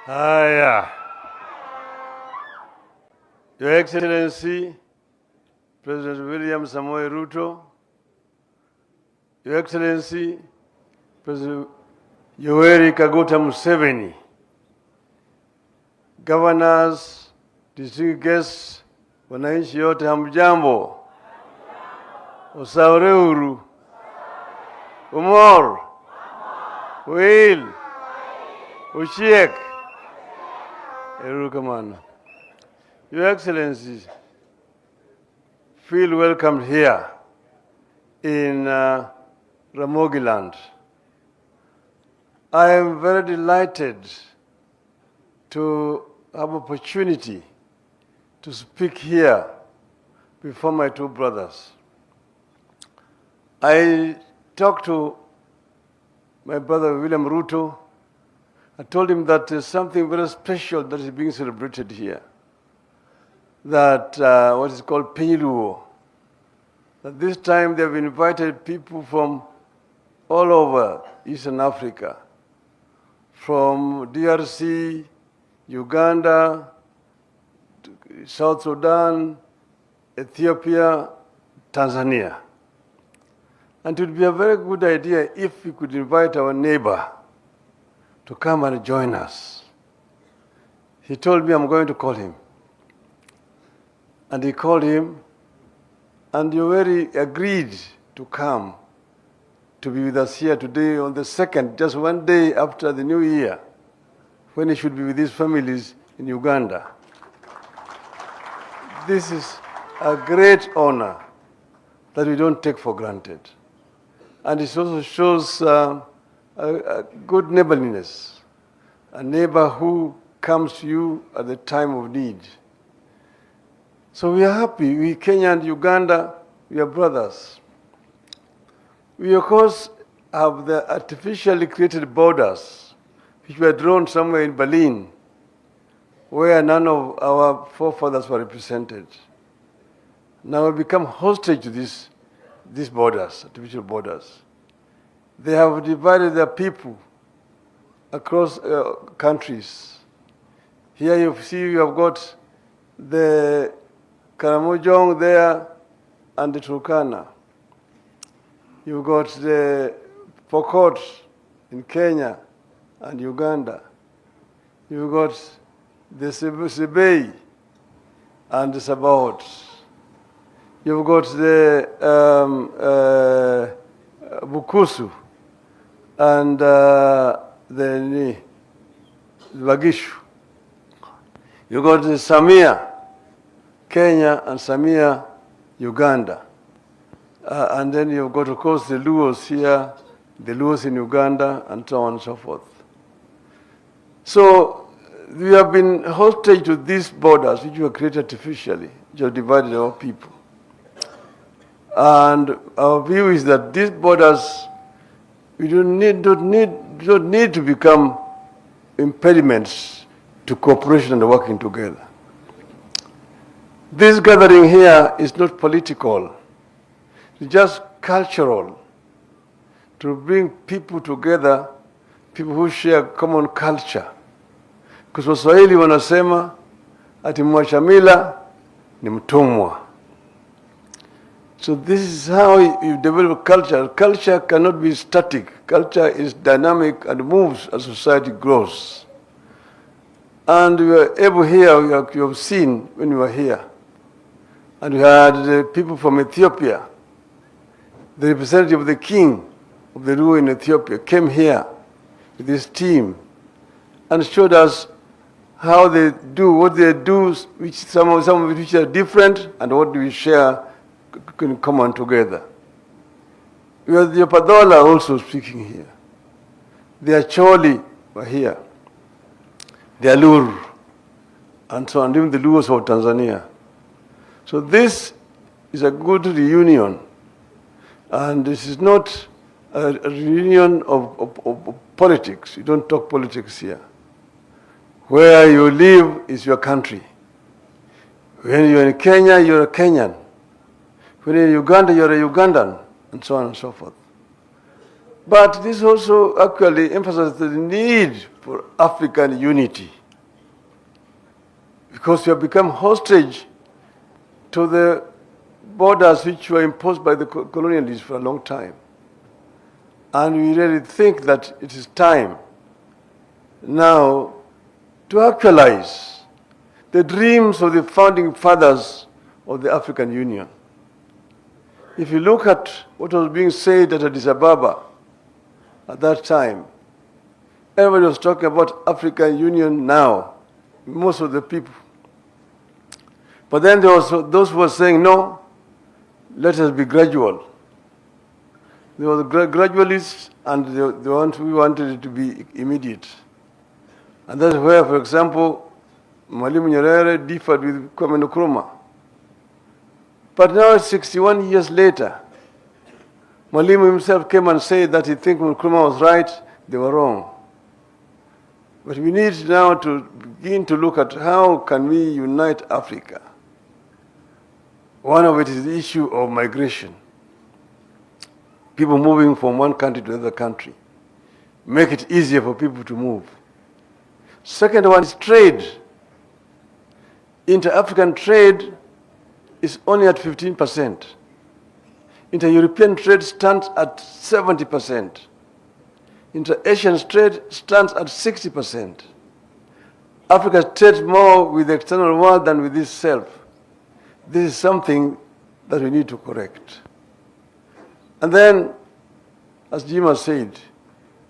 Haya. Your Excellency, President William Samoei Ruto, Your Excellency, President Yoweri Kaguta Museveni, governors, distinguished guests, wananchi yote hamjambo, Osaureuru, Umor, Will, Uchiek, Erukamana. Your Excellencies, feel welcomed here in Ramogiland. I am very delighted to have opportunity to speak here before my two brothers. I talked to my brother William Ruto. I told him that there's something very special that is being celebrated here. That what is called Penyiluo. That this time they have invited people from all over Eastern Africa, from DRC, Uganda, South Sudan, Ethiopia, Tanzania. And it would be a very good idea if we could invite our neighbor to come and join us. He told me I'm going to call him. And he called him, and Yoweri agreed to come to be with us here today on the 2nd, just one day after the New Year, when he should be with his families in Uganda. This is a great honor that we don't take for granted. And it also shows a good neighborliness, a neighbor who comes to you at the time of need. So we are happy. We, Kenya and Uganda, we are brothers. We, of course, have the artificially created borders, which were drawn somewhere in Berlin, where none of our forefathers were represented. Now we become hostage to these borders, artificial borders. They have divided their people across countries. Here you see you have got the Karamojong there and the Turkana. You've got the Pokot in Kenya and Uganda. You've got the Sebei and the Sabaot. You've got the Bukusu and the Wagishu. You've got the Samia, Kenya, and Samia, Uganda. And then you've got, of course, the Luos here, the Luos in Uganda, and so on and so forth. So we have been hostage to these borders, which were created artificially, which have divided our people. And our view is that these borders, we don't need to become impediments to cooperation and working together. This gathering here is not political. It's just cultural. To bring people together, people who share common culture. Because Waswahili wanasema ati mwachamila ni mtumwa. So this is how you develop culture. Culture cannot be static. Culture is dynamic and moves as society grows. And we were able here, you have seen when we were here. And we had the people from Ethiopia, the representative of the king of the Luo in Ethiopia came here with his team and showed us how they do, what they do, which some of which are different, and what do we share in common together. We had the Padola also speaking here. The Acholi were here. The Alur, and so on, even the Luos of Tanzania. So this is a good reunion, and this is not a reunion of politics. You don't talk politics here. Where you live is your country. When you're in Kenya, you're a Kenyan. When you're in Uganda, you're a Ugandan, and so on and so forth. But this also actually emphasizes the need for African unity, because we have become hostage to the borders which were imposed by the colonialists for a long time. And we really think that it is time now to actualize the dreams of the founding fathers of the African Union. If you look at what was being said at Addis Ababa at that time, everybody was talking about African Union now, most of the people. But then there was those who were saying, no, let us be gradual. There were the gradualists and the ones who wanted it to be immediate. And that's where, for example, Mwalimu Nyerere differed with Kwame Nkrumah. But now, 61 years later, Mwalimu himself came and said that he thinks Nkrumah was right, they were wrong. But we need now to begin to look at how can we unite Africa. One of it is the issue of migration. People moving from one country to another country. Make it easier for people to move. Second one is trade. Inter-African trade is only at 15%. Inter-European trade stands at 70%. Inter-Asian trade stands at 60%. Africa trades more with the external world than with itself. This is something that we need to correct. And then, as Jim has said,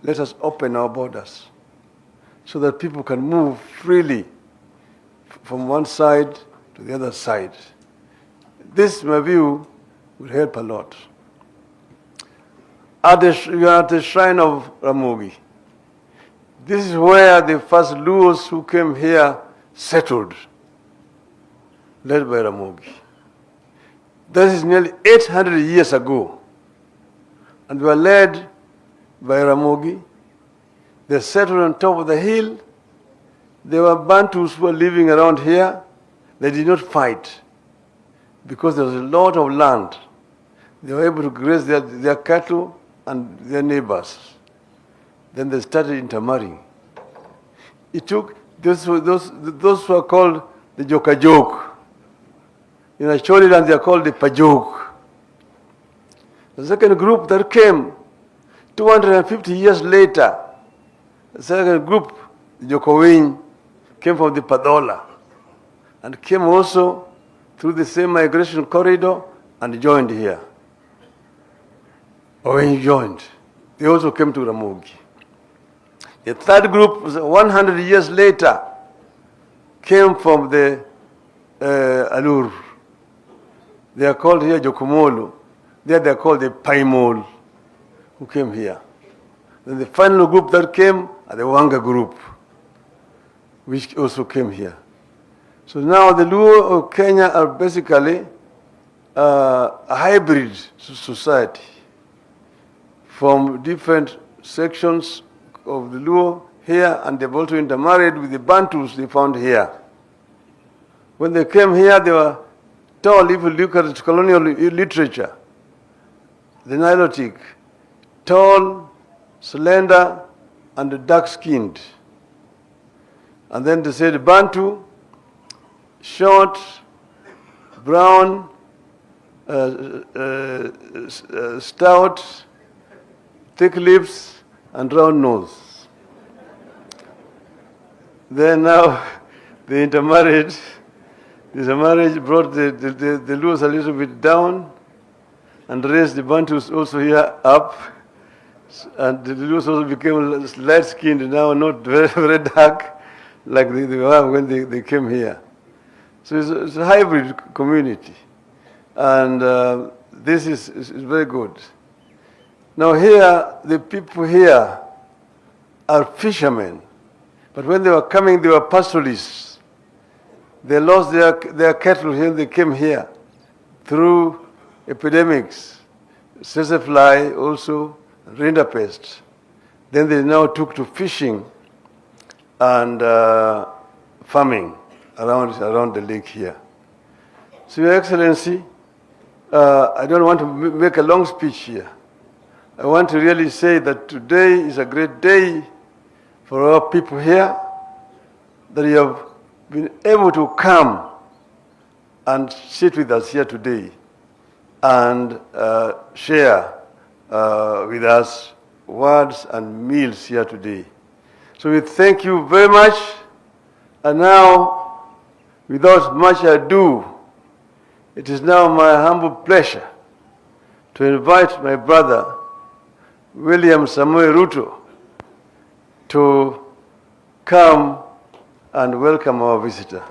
let us open our borders so that people can move freely from one side to the other side. This, in my view, will help a lot. We are at the shrine of Ramogi. This is where the first Luos who came here settled, led by Ramogi. This is nearly 800 years ago. And we were led by Ramogi. They settled on top of the hill. There were Bantus who were living around here. They did not fight because there was a lot of land. They were able to graze their cattle and their neighbors. Then they started intermarrying. It took those who are called the Jokajok. In Acholiland, they are called the Pajok. The second group that came 250 years later, the second group, the Jokowin, came from the Padola and came also through the same migration corridor and joined here. Or when he joined, they also came to Ramogi. The third group, 100 years later, came from the Alur. They are called here Jokomolu. There they are called the Paimol, who came here. Then the final group that came are the Wanga group, which also came here. So now the Luo of Kenya are basically a hybrid society from different sections of the Luo here, and they've also intermarried with the Bantus they found here. When they came here, they were tall. If you look at colonial literature, the Nilotic, tall, slender, and dark-skinned. And then they said Bantu, short, brown, stout, thick lips, and round nose. Then now they intermarried. This marriage brought the Luos a little bit down and raised the Bantus also here up. And the Luos also became light-skinned now, not very, very dark like they were when they came here. So it's a hybrid community. And this is very good. Now here, the people here are fishermen. But when they were coming, they were pastoralists. They lost their cattle when they came here through epidemics, sesefly also, rinderpest. Then they now took to fishing and farming around the lake here. So, Your Excellency, I don't want to make a long speech here. I want to really say that today is a great day for our people here, that you have been able to come and sit with us here today and share with us words and meals here today. So we thank you very much. And now, without much ado, it is now my humble pleasure to invite my brother, William Samoei Ruto, to come and welcome our visitor.